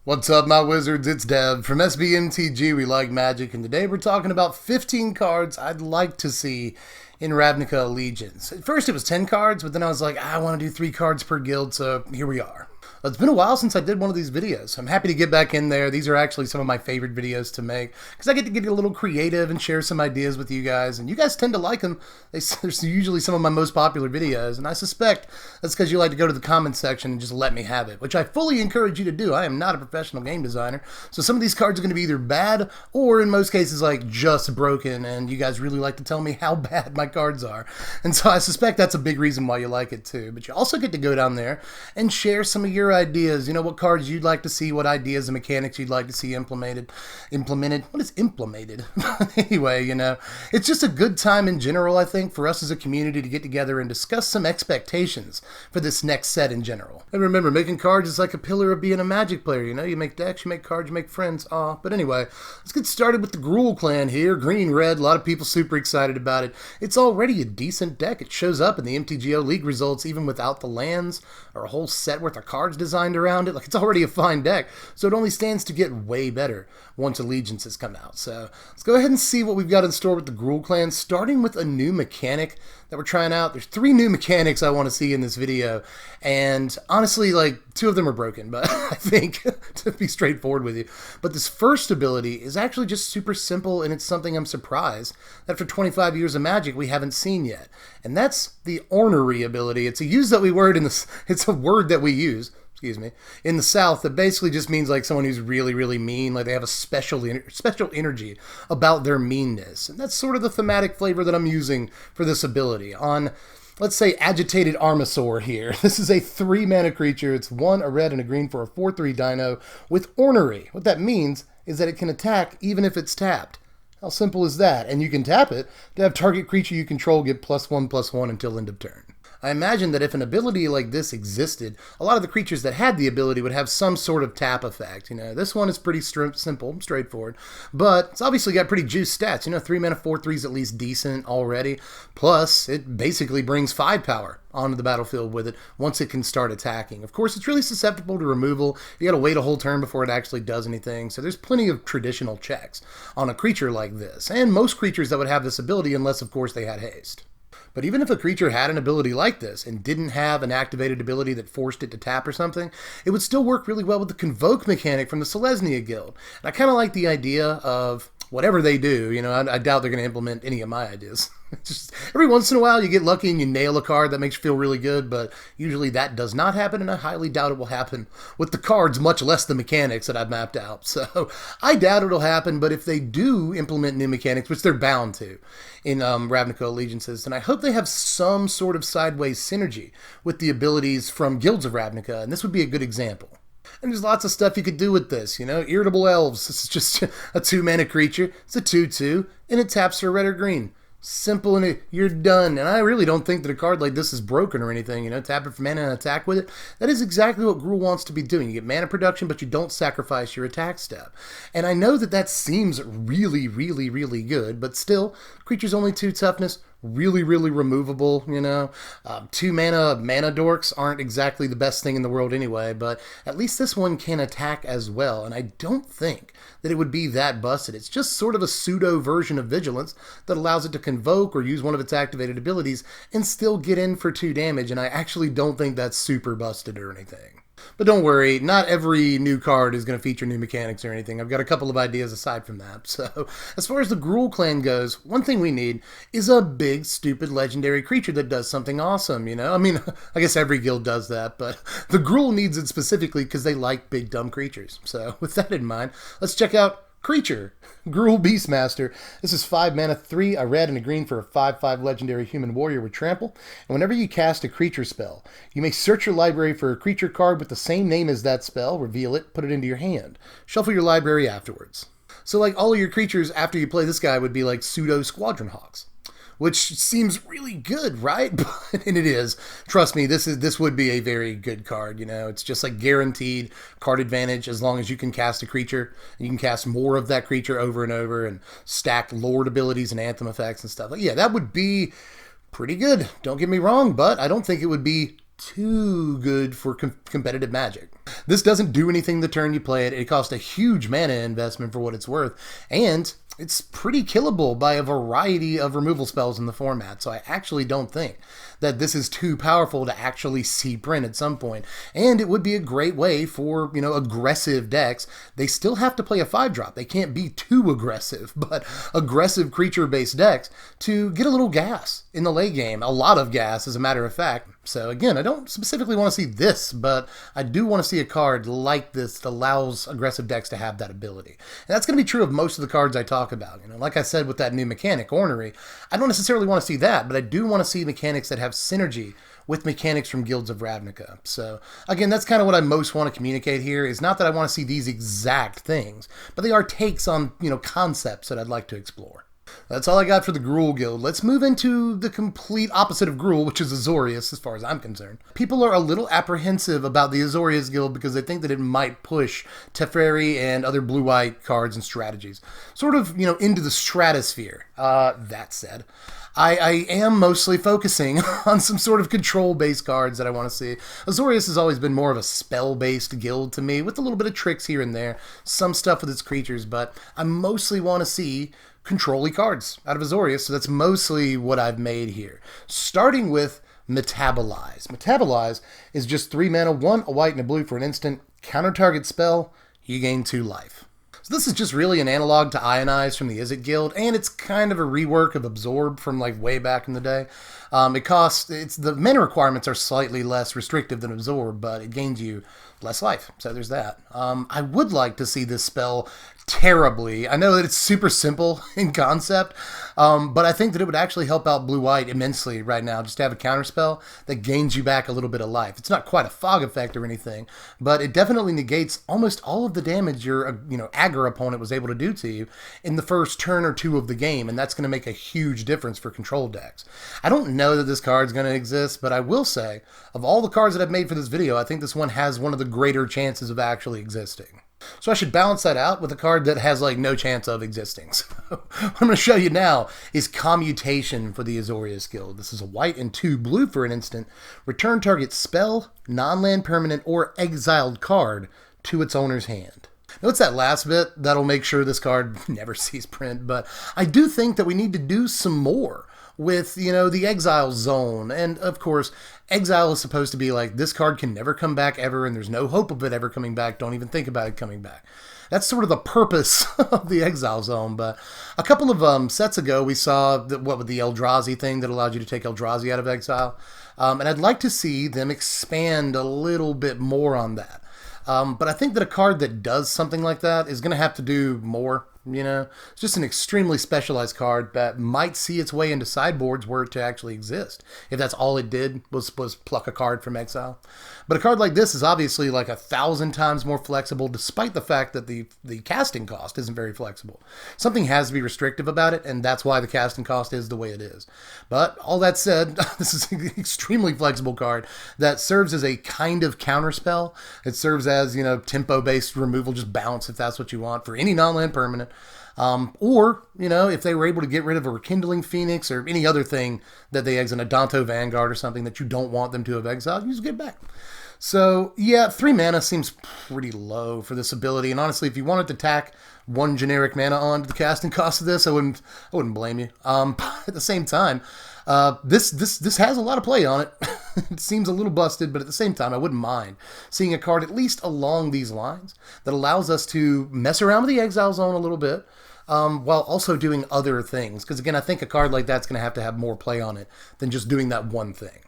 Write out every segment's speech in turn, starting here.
What's up, my wizards? It's Dev from Mtg. We like magic, and today we're talking about 15 cards I'd like to see in Ravnica Allegiance. At first it was 10 cards, but then I was like, I want to do 3 cards per guild, so here we are. It's been a while since I did one of these videos. I'm happy to get back in there. These are actually some of my favorite videos to make because I get to get a little creative and share some ideas with you guys, and you guys tend to like them. They're usually some of my most popular videos, and I suspect that's because you like to go to the comments section and just let me have it, which I fully encourage you to do. I am not a professional game designer, so some of these cards are going to be either bad or in most cases like just broken, and you guys really like to tell me how bad my cards are, and so I suspect that's a big reason why you like it too. But you also get to go down there and share some of your ideas, what cards you'd like to see, what ideas and mechanics you'd like to see implemented. What is implemented? Anyway, it's just a good time in general, I think, for us as a community to get together and discuss some expectations for this next set in general. And remember, making cards is like a pillar of being a Magic player, you make decks, you make cards, you make friends. But anyway, let's get started with the Gruul clan here. Green, red, a lot of people super excited about it. It's already a decent deck. It shows up in the MTGO League results even without the lands or a whole set worth of cards designed around it. Like, it's already a fine deck, so it only stands to get way better once Allegiances come out. So let's go ahead and see what we've got in store with the Gruul clan, starting with a new mechanic that we're trying out. There's 3 new mechanics I want to see in this video, and honestly, 2 of them are broken, but I think, to be straightforward with you, but this first ability is actually just super simple, and it's something I'm surprised that for 25 years of Magic we haven't seen yet, and that's the ornery ability. It's a word that we use, in the South, that basically just means like someone who's really, really mean, like they have a special energy about their meanness. And that's sort of the thematic flavor that I'm using for this ability. On, let's say, Agitated Armasaur here. This is a 3-mana creature. It's 1, a red, and a green for a 4/3 dino with ornery. What that means is that it can attack even if it's tapped. How simple is that? And you can tap it to have target creature you control get +1/+1 until end of turn. I imagine that if an ability like this existed, a lot of the creatures that had the ability would have some sort of tap effect. This one is pretty simple, straightforward, but it's obviously got pretty juiced stats. 3 mana 4/3 is at least decent already. Plus, it basically brings 5 power onto the battlefield with it once it can start attacking. Of course, it's really susceptible to removal. You gotta wait a whole turn before it actually does anything, so there's plenty of traditional checks on a creature like this, and most creatures that would have this ability, unless, of course, they had haste. But even if a creature had an ability like this and didn't have an activated ability that forced it to tap or something, it would still work really well with the Convoke mechanic from the Selesnya Guild. And I kind of like the idea of whatever they do. I doubt they're going to implement any of my ideas. Just every once in a while you get lucky and you nail a card that makes you feel really good, but usually that does not happen, and I highly doubt it will happen with the cards, much less the mechanics that I've mapped out. So I doubt it'll happen, but if they do implement new mechanics, which they're bound to in Ravnica Allegiances, then I hope they have some sort of sideways synergy with the abilities from Guilds of Ravnica, and this would be a good example. And there's lots of stuff you could do with this, Irritable Elves. This is just a 2-mana creature. It's a 2/2, and it taps for red or green. Simple, and you're done. And I really don't think that a card like this is broken or anything. Tap it for mana and attack with it. That is exactly what Gruul wants to be doing. You get mana production, but you don't sacrifice your attack step. And I know that seems really, really, really good, but still, creature's only 2 toughness. Really, really removable, 2 mana dorks aren't exactly the best thing in the world anyway, but at least this one can attack as well, and I don't think that it would be that busted. It's just sort of a pseudo version of Vigilance that allows it to convoke or use one of its activated abilities and still get in for 2 damage, and I actually don't think that's super busted or anything. But don't worry, not every new card is going to feature new mechanics or anything. I've got a couple of ideas aside from that. So, as far as the Gruul clan goes, one thing we need is a big, stupid, legendary creature that does something awesome, I guess every guild does that, but the Gruul needs it specifically because they like big, dumb creatures. So, with that in mind, let's check out Creature, Gruul Beastmaster. This is 5 mana, 3, a red and a green for a 5/5 legendary human warrior with trample. And whenever you cast a creature spell, you may search your library for a creature card with the same name as that spell, reveal it, put it into your hand. Shuffle your library afterwards. So all of your creatures after you play this guy would be like pseudo Squadron Hawks, which seems really good, right? And it is. Trust me, this would be a very good card. It's just like guaranteed card advantage as long as you can cast a creature. And you can cast more of that creature over and over and stack Lord abilities and Anthem effects and stuff. Yeah, that would be pretty good. Don't get me wrong, but I don't think it would be too good for competitive Magic. This doesn't do anything the turn you play it. It costs a huge mana investment for what it's worth, and it's pretty killable by a variety of removal spells in the format, so I actually don't think that this is too powerful to actually see print at some point. And it would be a great way for, aggressive decks. They still have to play a 5-drop. They can't be too aggressive, but aggressive creature-based decks to get a little gas in the late game. A lot of gas, as a matter of fact. So again, I don't specifically want to see this, but I do want to see a card like this that allows aggressive decks to have that ability. And that's going to be true of most of the cards I talk about. Like I said with that new mechanic, Ornery, I don't necessarily want to see that, but I do want to see mechanics that have synergy with mechanics from Guilds of Ravnica. So again, that's kind of what I most want to communicate here, is not that I want to see these exact things, but they are takes on, concepts that I'd like to explore. That's all I got for the Gruul Guild. Let's move into the complete opposite of Gruul, which is Azorius, as far as I'm concerned. People are a little apprehensive about the Azorius Guild because they think that it might push Teferi and other blue-white cards and strategies sort of, into the stratosphere. That said, I am mostly focusing on some sort of control-based cards that I want to see. Azorius has always been more of a spell-based guild to me, with a little bit of tricks here and there, some stuff with its creatures, but I mostly want to see control-y cards out of Azorius, so that's mostly what I've made here. Starting with Metabolize. Metabolize is just 3 mana, 1 a white and a blue for an instant. Counter target spell, you gain 2 life. So this is just really an analog to Ionize from the Izzet Guild, and it's kind of a rework of Absorb from like way back in the day. The mana requirements are slightly less restrictive than Absorb, but it gains you less life, so there's that. I would like to see this spell terribly. I know that it's super simple in concept, but I think that it would actually help out blue-white immensely right now, just to have a counterspell that gains you back a little bit of life. It's not quite a fog effect or anything, but it definitely negates almost all of the damage your aggro opponent was able to do to you in the first turn or two of the game, and that's going to make a huge difference for control decks. I don't know that this card's going to exist, but I will say, of all the cards that I've made for this video, I think this one has one of the greater chances of actually existing. So I should balance that out with a card that has like no chance of existing. So what I'm going to show you now is Commutation for the Azorius Guild. This is a white and 2 blue for an instant. Return target spell, non-land permanent, or exiled card to its owner's hand. Now it's that last bit that'll make sure this card never sees print, but I do think that we need to do some more with, the exile zone. And of course, exile is supposed to be like, this card can never come back ever, and there's no hope of it ever coming back. Don't even think about it coming back. That's sort of the purpose of the exile zone. But a couple of sets ago, we saw with the Eldrazi thing that allowed you to take Eldrazi out of exile. And I'd like to see them expand a little bit more on that. But I think that a card that does something like that is going to have to do more. It's just an extremely specialized card that might see its way into sideboards were it to actually exist, if that's all it did was pluck a card from exile. But a card like this is obviously like 1,000 times more flexible, despite the fact that the casting cost isn't very flexible. Something has to be restrictive about it, and that's why the casting cost is the way it is. But all that said, this is an extremely flexible card that serves as a kind of counterspell. It serves as, tempo-based removal, just bounce if that's what you want, for any non-land permanent. Or, if they were able to get rid of a Rekindling Phoenix or any other thing that they exile, a Danto Vanguard or something that you don't want them to have exiled, you just get it back. So, yeah, 3 mana seems pretty low for this ability, and honestly, if you wanted to tack 1 generic mana onto the casting cost of this, I wouldn't blame you. But at the same time, this has a lot of play on it. It seems a little busted, but at the same time, I wouldn't mind seeing a card at least along these lines that allows us to mess around with the exile zone a little bit, while also doing other things. Because again, I think a card like that's going to have more play on it than just doing that one thing.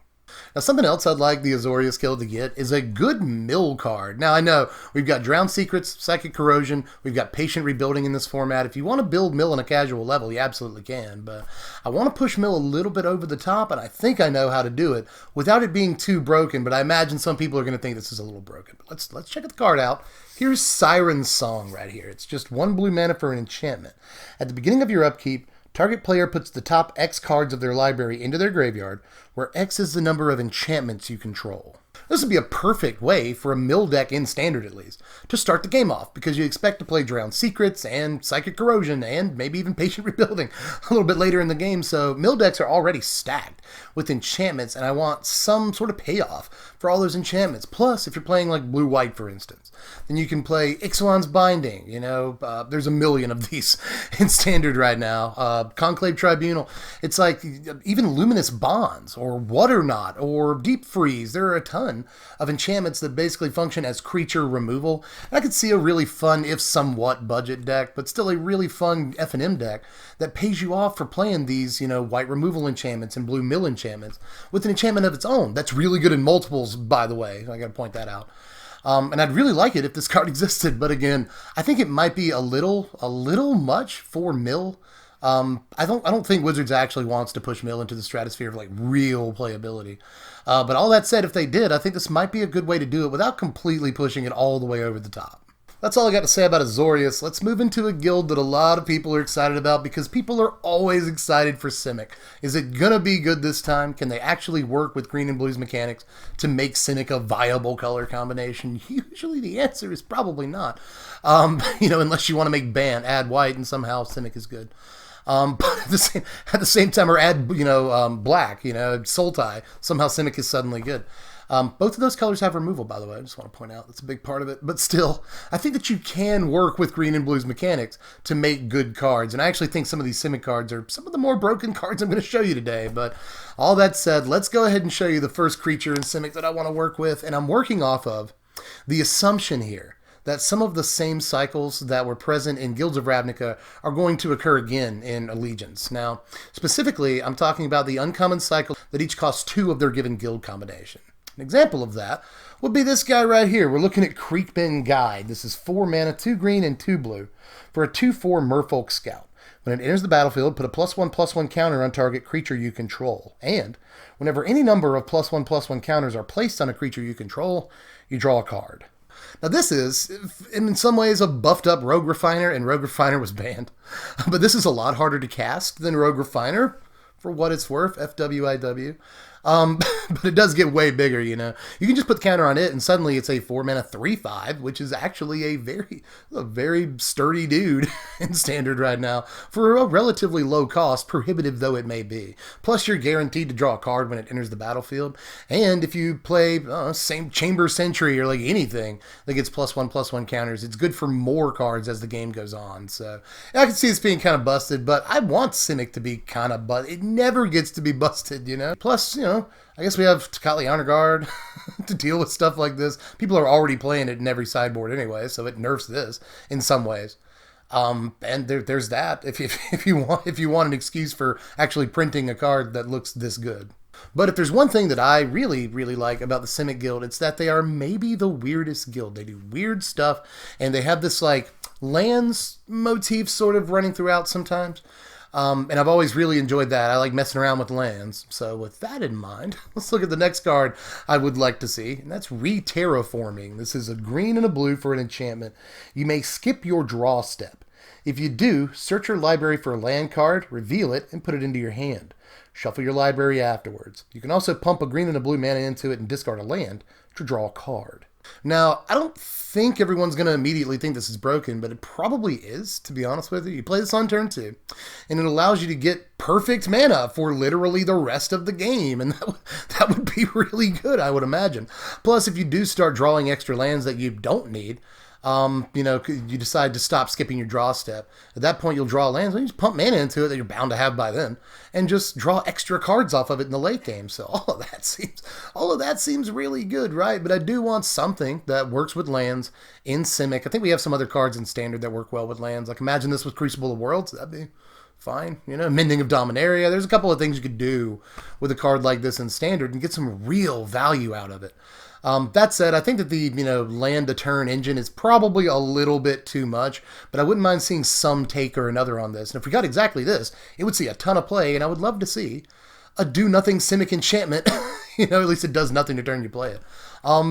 Now, something else I'd like the Azorius Guild to get is a good mill card. Now, I know we've got Drowned Secrets, Psychic Corrosion, we've got Patient Rebuilding in this format. If you want to build mill on a casual level, you absolutely can, but I want to push mill a little bit over the top, and I think I know how to do it without it being too broken, but I imagine some people are going to think this is a little broken. But let's check the card out. Here's Siren's Song right here. It's just 1 blue mana for an enchantment. At the beginning of your upkeep, target player puts the top X cards of their library into their graveyard, where X is the number of enchantments you control. This would be a perfect way for a mill deck in Standard, at least, to start the game off, because you expect to play Drowned Secrets and Psychic Corrosion and maybe even Patient Rebuilding a little bit later in the game, so mill decks are already stacked with enchantments, and I want some sort of payoff for all those enchantments. Plus, if you're playing like Blue-White, for instance, then you can play Ixalan's Binding. There's a million of these in Standard right now. Conclave Tribunal. It's like even Luminous Bonds or Waterknot or Deep Freeze. There are a ton of enchantments that basically function as creature removal. And I could see a really fun, if somewhat budget deck, but still a really fun F&M deck that pays you off for playing these, white removal enchantments and blue mill enchantments with an enchantment of its own. That's really good in multiples, by the way. I gotta point that out. And I'd really like it if this card existed, but again, I think it might be a little much for mill. I don't think Wizards actually wants to push mill into the stratosphere of like real playability. But all that said, if they did, I think this might be a good way to do it without completely pushing it all the way over the top. That's all I got to say about Azorius. Let's move into a guild that a lot of people are excited about because people are always excited for Simic. Is it going to be good this time? Can they actually work with green and blue's mechanics to make Simic a viable color combination? Usually the answer is probably not. Unless you want to make ban, add white, and somehow Simic is good. But at the same time, or add, black, soul tie, somehow Simic is suddenly good. Both of those colors have removal, by the way. I just want to point out that's a big part of it. But still, I think that you can work with green and blue's mechanics to make good cards. And I actually think some of these Simic cards are some of the more broken cards I'm going to show you today. But all that said, let's go ahead and show you the first creature in Simic that I want to work with. And I'm working off of the assumption here that some of the same cycles that were present in Guilds of Ravnica are going to occur again in Allegiance. Now, specifically, I'm talking about the uncommon cycle that each costs 2 of their given guild combination. An example of that would be this guy right here. We're looking at Creekbend Guide. This is 4 mana, 2 green, and 2 blue for a 2/4 Merfolk Scout. When it enters the battlefield, put a +1/+1 counter on target creature you control. And whenever any number of +1/+1 counters are placed on a creature you control, you draw a card. Now this is, in some ways, a buffed up Rogue Refiner, and Rogue Refiner was banned. But this is a lot harder to cast than Rogue Refiner, for what it's worth, FWIW. But it does get way bigger, You can just put the counter on it, and suddenly it's a 4 mana 3/5, which is actually a very sturdy dude in Standard right now for a relatively low cost, prohibitive though it may be. Plus, you're guaranteed to draw a card when it enters the battlefield, and if you play same Chamber Sentry or like anything that gets +1/+1 counters, it's good for more cards as the game goes on. So I can see this being kind of busted, but I want Simic to be kind of busted. It never gets to be busted, Plus, I guess we have Takali Honor Guard to deal with stuff like this. People are already playing it in every sideboard anyway, so it nerfs this in some ways. And there's that. If you want an excuse for actually printing a card that looks this good. But if there's one thing that I really, really like about the Simic Guild, it's that they are maybe the weirdest guild. They do weird stuff, and they have this like lands motif sort of running throughout sometimes. And I've always really enjoyed that. I like messing around with lands. So with that in mind, let's look at the next card I would like to see, and that's Re-Terraforming. This is a green and a blue for an enchantment. You may skip your draw step. If you do, search your library for a land card, reveal it, and put it into your hand. Shuffle your library afterwards. You can also pump a green and a blue mana into it and discard a land to draw a card. Now, I don't think everyone's going to immediately think this is broken, but it probably is, to be honest with you. You play this on turn 2, and it allows you to get perfect mana for literally the rest of the game, and that would be really good, I would imagine. Plus, if you do start drawing extra lands that you don't need, you decide to stop skipping your draw step. At that point, you'll draw lands, and you just pump mana into it that you're bound to have by then, and just draw extra cards off of it in the late game. So all of that seems really good, right? But I do want something that works with lands in Simic. I think we have some other cards in Standard that work well with lands. Like imagine this with Crucible of Worlds. That'd be fine. Mending of Dominaria. There's a couple of things you could do with a card like this in Standard and get some real value out of it. That said, I think that the land to turn engine is probably a little bit too much, but I wouldn't mind seeing some take or another on this. And if we got exactly this, it would see a ton of play, and I would love to see a do-nothing Simic enchantment. At least it does nothing to turn you play it.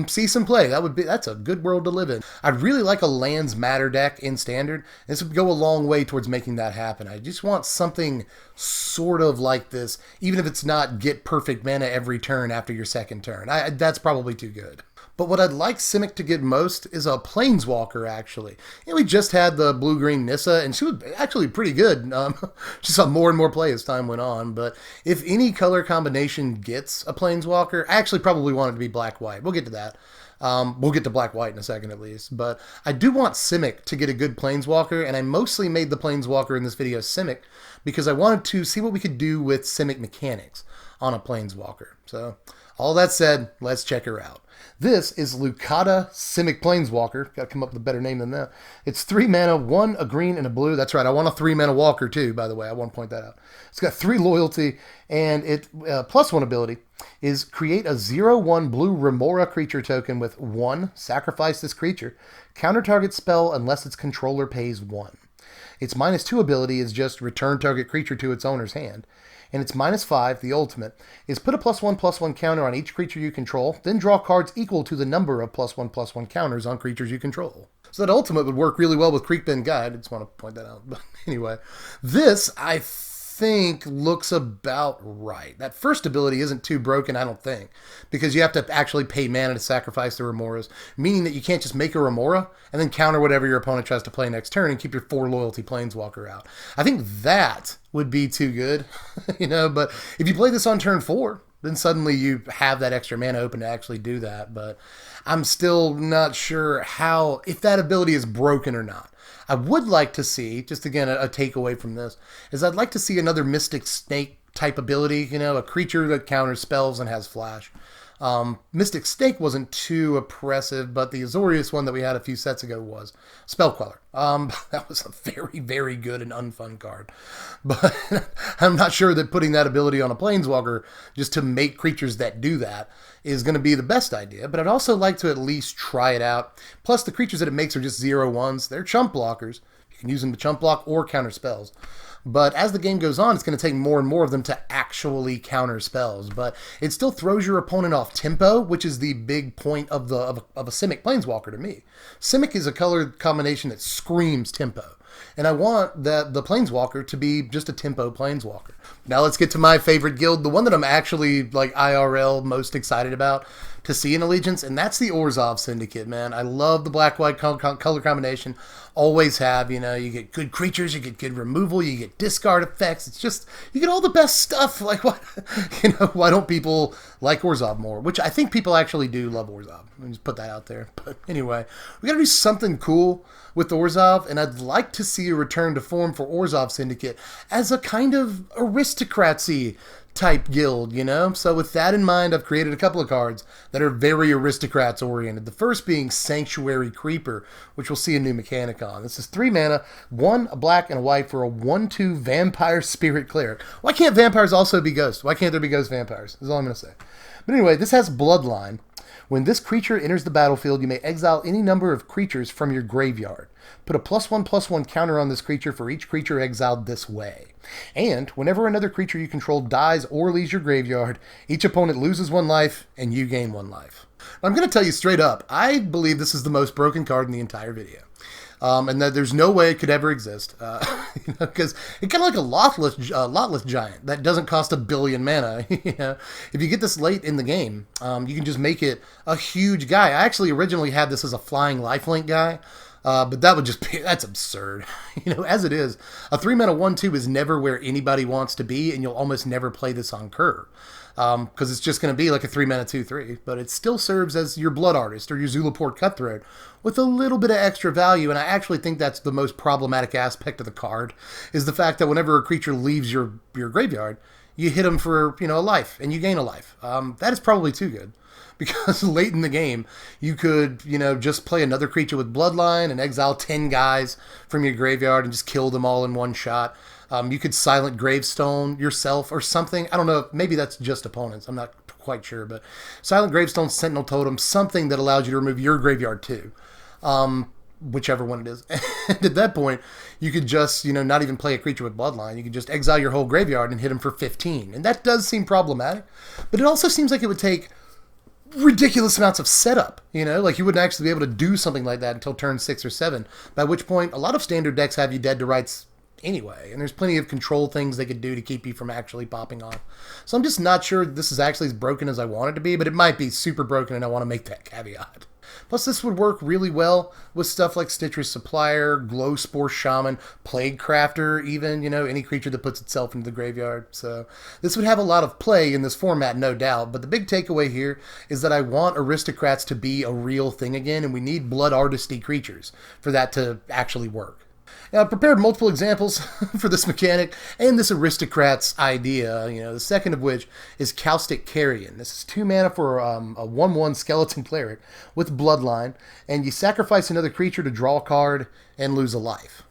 see some play. That's a good world to live in. I'd really like a lands matter deck in standard. This would go a long way towards making that happen. I just want something sort of like this, even if it's not get perfect mana every turn after your second turn. That's probably too good. But what I'd like Simic to get most is a Planeswalker, actually. We just had the blue-green Nissa, and she was actually pretty good. She saw more and more play as time went on. But if any color combination gets a Planeswalker, I actually probably want it to be black-white. We'll get to that. We'll get to black-white in a second at least. But I do want Simic to get a good Planeswalker, and I mostly made the Planeswalker in this video Simic because I wanted to see what we could do with Simic mechanics on a Planeswalker. So, all that said, let's check her out. This is Lucata Simic Planeswalker. Got to come up with a better name than that. It's 3 mana, 1 a green and a blue. That's right, I want a 3 mana walker too, by the way. I want to point that out. It's got 3 loyalty, and it +1 ability is create a 0/1 blue Remora creature token with 1, sacrifice this creature, counter target spell unless its controller pays 1. Its -2 ability is just return target creature to its owner's hand. And its -5, the ultimate, is put a +1/+1 counter on each creature you control, then draw cards equal to the number of +1/+1 counters on creatures you control. So that ultimate would work really well with Creekbend Guide. I just want to point that out. But anyway, this, I think, looks about right. That first ability isn't too broken, I don't think, because you have to actually pay mana to sacrifice the Remoras, meaning that you can't just make a Remora and then counter whatever your opponent tries to play next turn and keep your 4 loyalty Planeswalker out. I think that would be too good, but if you play this on turn 4, then suddenly you have that extra mana open to actually do that. But I'm still not sure if that ability is broken or not. I would like to see, just again, a takeaway from this, is I'd like to see another Mystic Snake type ability, a creature that counters spells and has flash. Mystic Snake wasn't too oppressive, but the Azorius one that we had a few sets ago was Spell Queller. That was a very, very good and unfun card. But I'm not sure that putting that ability on a Planeswalker just to make creatures that do that is going to be the best idea. But I'd also like to at least try it out. Plus, the creatures that it makes are just 0/1s. They're chump blockers. You can use them to chump block or counter spells. But as the game goes on, it's going to take more and more of them to actually counter spells. But it still throws your opponent off tempo, which is the big point of a Simic Planeswalker to me. Simic is a color combination that screams tempo. And I want the Planeswalker to be just a tempo Planeswalker. Now let's get to my favorite guild, the one that I'm actually IRL most excited about to see in Allegiance, and that's the Orzhov Syndicate, man. I love the black-white color combination. Always have, you get good creatures, you get good removal, you get discard effects. It's just, you get all the best stuff. Why don't people like Orzhov more? Which I think people actually do love Orzhov. Let me just put that out there. But anyway, we got to do something cool with Orzhov, and I'd like to see a return to form for Orzhov Syndicate as a kind of aristocracy type guild, So with that in mind, I've created a couple of cards that are very aristocrats oriented. The first being Sanctuary Creeper, which we'll see a new mechanic on. This is 3 mana, 1 a black and a white for a 1/2 Vampire Spirit Cleric. Why can't vampires also be ghosts? Why can't there be ghost vampires? Is all I'm going to say. But anyway, this has Bloodline. When this creature enters the battlefield, you may exile any number of creatures from your graveyard. Put a +1/+1 counter on this creature for each creature exiled this way. And whenever another creature you control dies or leaves your graveyard, each opponent loses 1 life and you gain 1 life. I'm going to tell you straight up, I believe this is the most broken card in the entire video. And that there's no way it could ever exist. Because it's kind of like a Lotless Giant that doesn't cost 1 billion mana. If you get this late in the game, you can just make it a huge guy. I actually originally had this as a flying lifelink guy. But that would just be, that's absurd. As it is, a 3 mana 1/2 is never where anybody wants to be, and you'll almost never play this on curve. Because it's just going to be like a 3 mana 2/3, but it still serves as your Blood Artist or your Zulaport Cutthroat with a little bit of extra value, and I actually think that's the most problematic aspect of the card, is the fact that whenever a creature leaves your graveyard, you hit them for, a life, and you gain a life. That is probably too good. Because late in the game, you could, just play another creature with Bloodline and exile 10 guys from your graveyard and just kill them all in one shot. You could Silent Gravestone yourself or something. I don't know. Maybe that's just opponents. I'm not quite sure. But Silent Gravestone, Sentinel Totem, something that allows you to remove your graveyard too. Whichever one it is. And at that point, you could just, not even play a creature with Bloodline. You could just exile your whole graveyard and hit him for 15. And that does seem problematic. But it also seems like it would take ridiculous amounts of setup, you know, like you wouldn't actually be able to do something like that until turn 6 or 7, by which point a lot of standard decks have you dead to rights anyway, and there's plenty of control things they could do to keep you from actually popping off. So I'm just not sure this is actually as broken as I want it to be, but it might be super broken, and I want to make that caveat. Plus, this would work really well with stuff like Stitcher's Supplier, Glowspore Shaman, Plague Crafter, even, you know, any creature that puts itself into the graveyard. So this would have a lot of play in this format, no doubt, but the big takeaway here is that I want aristocrats to be a real thing again, and we need blood artisty creatures for that to actually work. Now, I've prepared multiple examples for this mechanic and this aristocrat's idea, you know, the second of which is Caustic Carrion. This is 2 mana for a 1/1 skeleton cleric with bloodline, and you sacrifice another creature to draw a card and lose a life.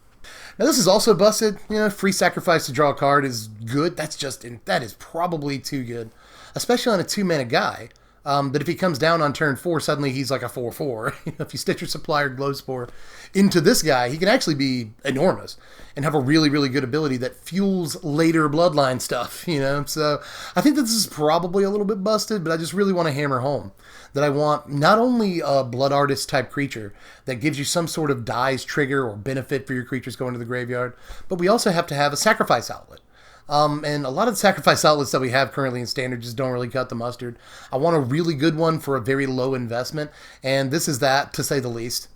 Now, this is also busted. You know, free sacrifice to draw a card is good. That is probably too good, especially on a 2 mana guy. But if he comes down on turn 4, suddenly he's like a 4/4. If you Stitcher Supplier Glowspore into this guy, he can actually be enormous and have a really, really good ability that fuels later bloodline stuff, you know? So I think that this is probably a little bit busted, but I just really want to hammer home that I want not only a blood artist type creature that gives you some sort of dies trigger or benefit for your creatures going to the graveyard, but we also have to have a sacrifice outlet. And a lot of the sacrifice outlets that we have currently in Standard just don't really cut the mustard. I want a really good one for a very low investment, and this is that, to say the least.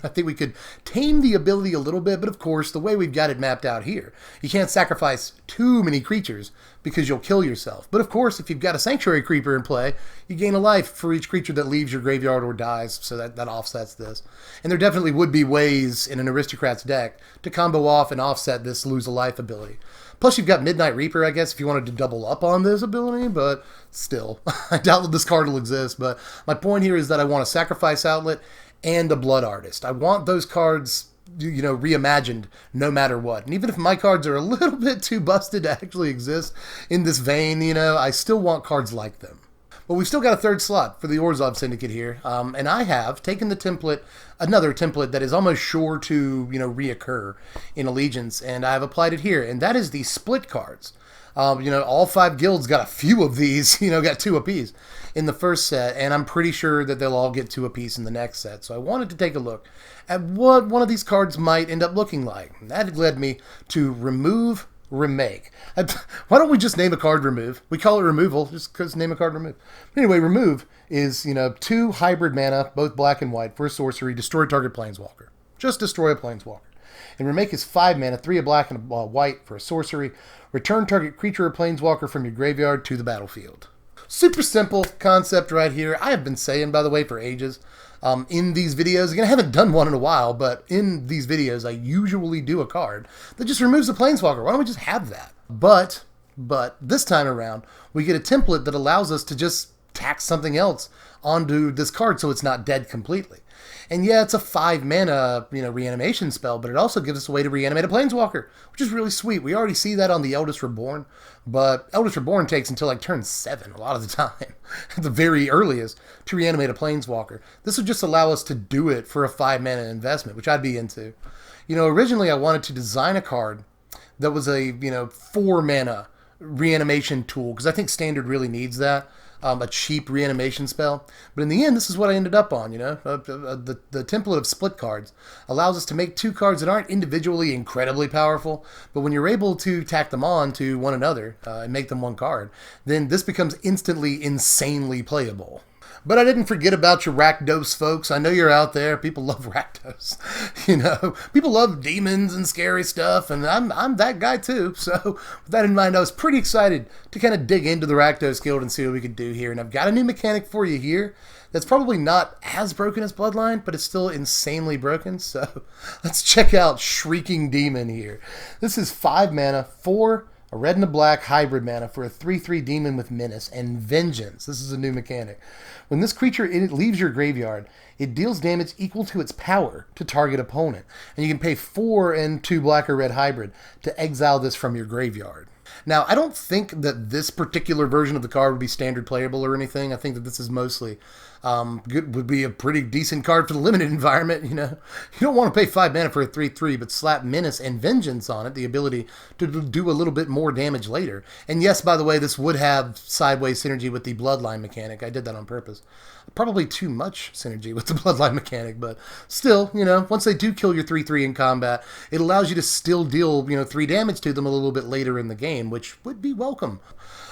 I think we could tame the ability a little bit, but of course, the way we've got it mapped out here, you can't sacrifice too many creatures because you'll kill yourself. But of course, if you've got a Sanctuary Creeper in play, you gain a life for each creature that leaves your graveyard or dies, so that offsets this. And there definitely would be ways in an Aristocrat's deck to combo off and offset this lose a life ability. Plus, you've got Midnight Reaper, I guess, if you wanted to double up on this ability, but still, I doubt that this card will exist. But my point here is that I want a sacrifice outlet and a blood artist. I want those cards, you know, reimagined no matter what. And even if my cards are a little bit too busted to actually exist in this vein, you know, I still want cards like them. But we've still got a third slot for the Orzhov Syndicate here, and I have taken the template, another template that is almost sure to, you know, reoccur in Allegiance, and I've applied it here, and that is the split cards. You know, all 5 guilds got a few of these, you know, got 2 apiece in the first set, and I'm pretty sure that they'll all get 2 apiece in the next set. So I wanted to take a look at what one of these cards might end up looking like. And that led me to Remove, Remake. Why don't we just name a card Remove? We call it Removal, just because name a card Remove. Anyway, Remove is, you know, 2 hybrid mana, both black and white, for a sorcery, destroy target planeswalker. Just destroy a planeswalker. And Remake is 5 mana, 3 black and a white for a sorcery. Return target creature or planeswalker from your graveyard to the battlefield. Super simple concept right here. I have been saying, by the way, for ages, in these videos, again, I haven't done one in a while, but in these videos, I usually do a card that just removes the planeswalker. Why don't we just have that? But this time around, we get a template that allows us to just tack something else onto this card so it's not dead completely. And yeah, it's a 5 mana, you know, reanimation spell, but it also gives us a way to reanimate a planeswalker, which is really sweet. We already see that on the Eldest Reborn, but Eldest Reborn takes until like turn 7 a lot of the time, at the very earliest, to reanimate a planeswalker. This would just allow us to do it for a 5 mana investment, which I'd be into. You know, originally I wanted to design a card that was a, you know, 4 mana reanimation tool, because I think Standard really needs that. A cheap reanimation spell. But in the end, this is what I ended up on, you know. The template of split cards allows us to make 2 cards that aren't individually incredibly powerful, but when you're able to tack them on to one another and make them 1 card, then this becomes instantly insanely playable. But I didn't forget about your Rakdos folks. I know you're out there. People love Rakdos. You know, people love demons and scary stuff, and I'm that guy too. So with that in mind, I was pretty excited to kind of dig into the Rakdos guild and see what we could do here. And I've got a new mechanic for you here that's probably not as broken as Bloodline, but it's still insanely broken. So let's check out Shrieking Demon here. This is 5 mana, 4 a red and a black hybrid mana for a 3/3 demon with menace and vengeance. This is a new mechanic. When this creature leaves your graveyard, it deals damage equal to its power to target opponent. And you can pay 4 and 2 black or red hybrid to exile this from your graveyard. Now, I don't think that this particular version of the card would be standard playable or anything. I think that this is mostly Good would be a pretty decent card for the limited environment. You don't want to pay 5 mana for a 3/3, but slap Menace and Vengeance on it, the ability to do a little bit more damage later. And yes, by the way, this would have sideways synergy with the Bloodline mechanic. I did that on purpose. Probably too much synergy with the Bloodline mechanic, but still, once they do kill your 3/3 in combat, it allows you to still deal, 3 damage to them a little bit later in the game, which would be welcome.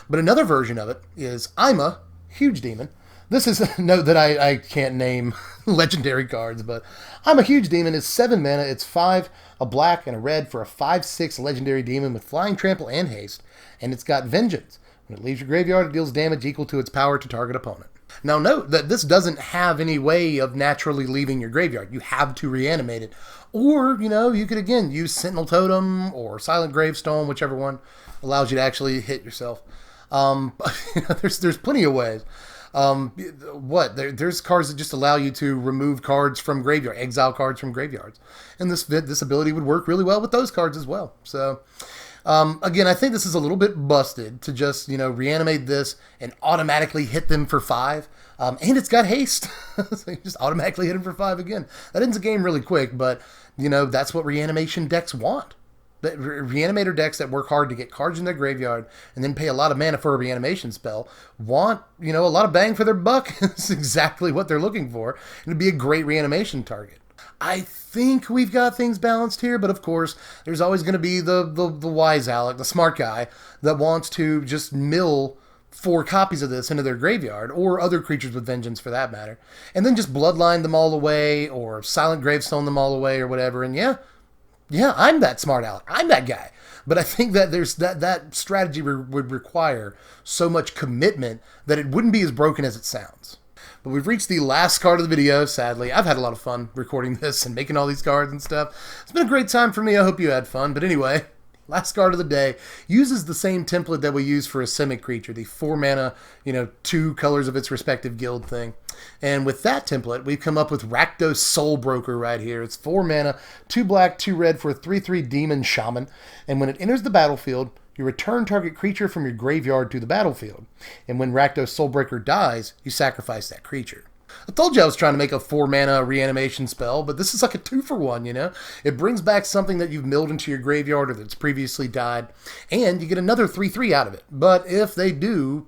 But another version of it is I'm a Huge Demon. This is, note that I can't name legendary cards, but I'm a Huge Demon. It's 7 mana, it's 5, a black and a red for a 5/6 legendary demon with flying, trample, and haste, and it's got Vengeance. When it leaves your graveyard, it deals damage equal to its power to target opponent. Now note that this doesn't have any way of naturally leaving your graveyard. You have to reanimate it. Or, you could again use Sentinel Totem or Silent Gravestone, whichever one allows you to actually hit yourself. There's plenty of ways. There's cards that just allow you to remove cards from graveyard, exile cards from graveyards. And this ability would work really well with those cards as well. So again, I think this is a little bit busted to just, reanimate this and automatically hit them for 5. And it's got haste. So you just automatically hit them for 5 again. That ends the game really quick, but, that's what reanimation decks want. Reanimator decks that work hard to get cards in their graveyard and then pay a lot of mana for a reanimation spell want, a lot of bang for their buck. It's exactly what they're looking for. And it'd be a great reanimation target. I think we've got things balanced here, but of course, there's always going to be the wise Alec, the smart guy, that wants to just mill 4 copies of this into their graveyard, or other creatures with Vengeance for that matter, and then just bloodline them all away, or Silent Gravestone them all away, or whatever, and yeah, I'm that smart Alec. I'm that guy. But I think that there's that strategy would require so much commitment that it wouldn't be as broken as it sounds. But we've reached the last card of the video, sadly. I've had a lot of fun recording this and making all these cards and stuff. It's been a great time for me. I hope you had fun. But anyway, last card of the day uses the same template that we use for a Simic creature, the 4 mana, 2 colors of its respective guild thing. And with that template, we've come up with Rakdos Soulbroker right here. It's 4 mana, 2 black, 2 red for a 3/3 demon shaman. And when it enters the battlefield, you return target creature from your graveyard to the battlefield. And when Rakdos Soulbreaker dies, you sacrifice that creature. I told you I was trying to make a 4 mana reanimation spell, but this is like a 2-for-1, It brings back something that you've milled into your graveyard or that's previously died, and you get another 3/3 out of it. But if they do,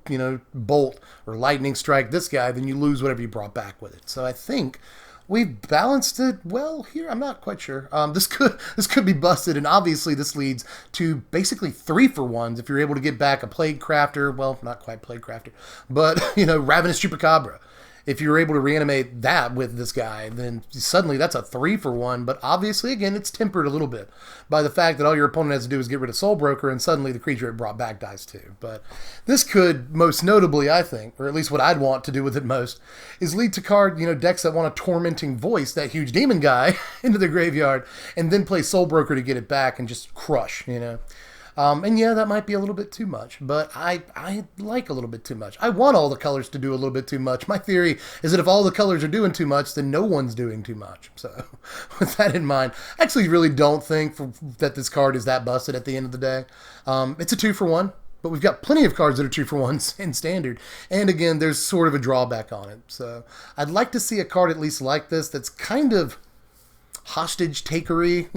bolt or lightning strike this guy, then you lose whatever you brought back with it. So I think we've balanced it well here. I'm not quite sure. This could be busted, and obviously this leads to basically 3-for-1s if you're able to get back a Plague Crafter. Well, not quite Plague Crafter, but Ravenous Chupacabra. If you're able to reanimate that with this guy, then suddenly that's a 3-for-1. But obviously, again, it's tempered a little bit by the fact that all your opponent has to do is get rid of Soulbroker, and suddenly the creature it brought back dies too. But this could, most notably, I think, or at least what I'd want to do with it most, is lead to decks that want a Tormenting Voice, that Huge Demon guy, into their graveyard, and then play Soulbroker to get it back and just crush, And yeah, that might be a little bit too much, but I like a little bit too much. I want all the colors to do a little bit too much. My theory is that if all the colors are doing too much, then no one's doing too much. So with that in mind, I actually really don't think that this card is that busted at the end of the day. It's a 2-for-1. But we've got plenty of cards that are 2-for-1s in Standard. And again, there's sort of a drawback on it. So I'd like to see a card at least like this that's kind of hostage takery,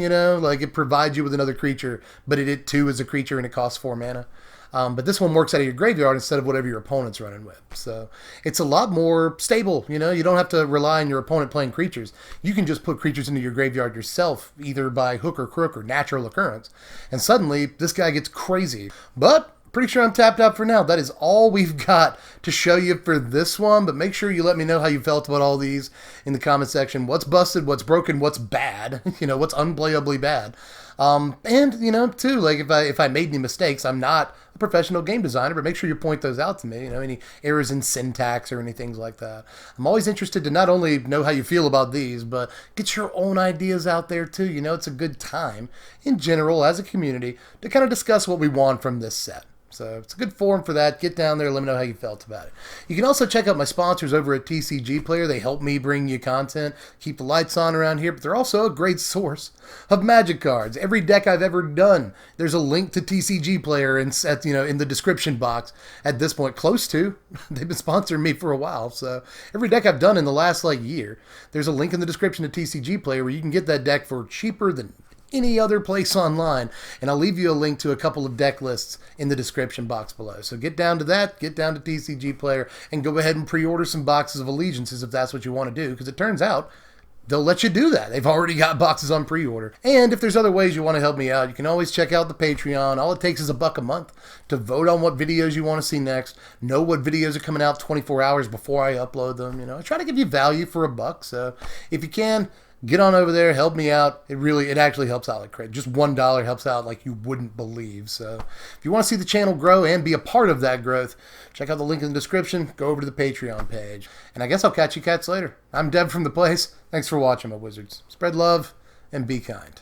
like it provides you with another creature, but it too is a creature and it costs 4 mana. But this one works out of your graveyard instead of whatever your opponent's running with. So it's a lot more stable, you don't have to rely on your opponent playing creatures. You can just put creatures into your graveyard yourself, either by hook or crook or natural occurrence. And suddenly this guy gets crazy. But pretty sure I'm tapped out for now. That is all we've got to show you for this one, but make sure you let me know how you felt about all these in the comment section. What's busted, what's broken, what's bad, what's unplayably bad. And, too, like if I made any mistakes, I'm not a professional game designer, but make sure you point those out to me, any errors in syntax or anything like that. I'm always interested to not only know how you feel about these, but get your own ideas out there too. It's a good time in general as a community to kind of discuss what we want from this set. So it's a good forum for that. Get down there, let me know how you felt about it. You can also check out my sponsors over at TCG Player. They help me bring you content, keep the lights on around here, but they're also a great source of Magic cards. Every deck I've ever done, there's a link to TCG Player in the description box at this point, close to. They've been sponsoring me for a while, so every deck I've done in the last year, there's a link in the description to TCG Player where you can get that deck for cheaper than any other place online, and I'll leave you a link to a couple of deck lists in the description box below. So get down to that, get down to TCG Player, and go ahead and pre-order some boxes of Allegiances if that's what you want to do, because it turns out they'll let you do that. They've already got boxes on pre-order. And if there's other ways you want to help me out, you can always check out the Patreon. All it takes is $1 a month to vote on what videos you want to see next, know what videos are coming out 24 hours before I upload them. I try to give you value for $1, so if you can, get on over there, help me out. It actually helps out like crazy. Just $1 helps out like you wouldn't believe. So if you want to see the channel grow and be a part of that growth, check out the link in the description. Go over to the Patreon page. And I guess I'll catch you cats later. I'm Deb from The Place. Thanks for watching, my wizards. Spread love and be kind.